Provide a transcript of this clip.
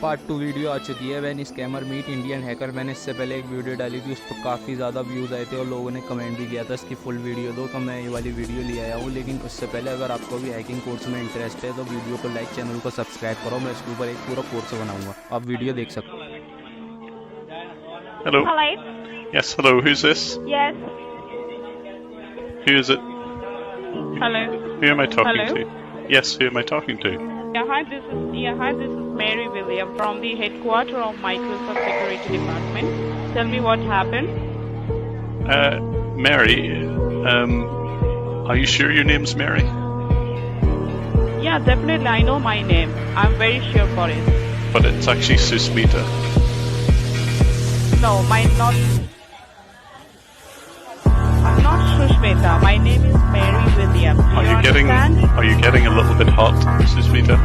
Part 2 video आ चुकी है when scammer meet Indian hacker. मैंने इससे पहले एक वीडियो डाली थी, उस पर काफ़ी ज़्यादा व्यूज़ आए थे और लोगों ने कमेंट भी किया था इसकी फुल वीडियो दो, तो मैं ये वाली वीडियो ले आया हूँ। लेकिन उससे पहले अगर आपको भी हैकिंग कोर्स में इंटरेस्ट है तो वीडियो को लाइक, चैनल को सब्सक्राइब करो। मैं इसके ऊपर एक पूरा कोर्स बनाऊँगा, आप वीडियो देख सकते हो। Hello. Hello? Yes, hello. Who's this? Yes. Who is it? Hello. Who am I talking Hello? to? Yes, who am I talking to? Hi, this is Mary William from the headquarters of Microsoft Security Department. Tell me what happened. Mary. Are you sure your name's Mary? Yeah, definitely. I know my name. I'm very sure for it. But it's actually Susmita. No, not. I'm not Sushmita. My name is Mary William. Do you understand? Are you getting a little bit hot, Susmita?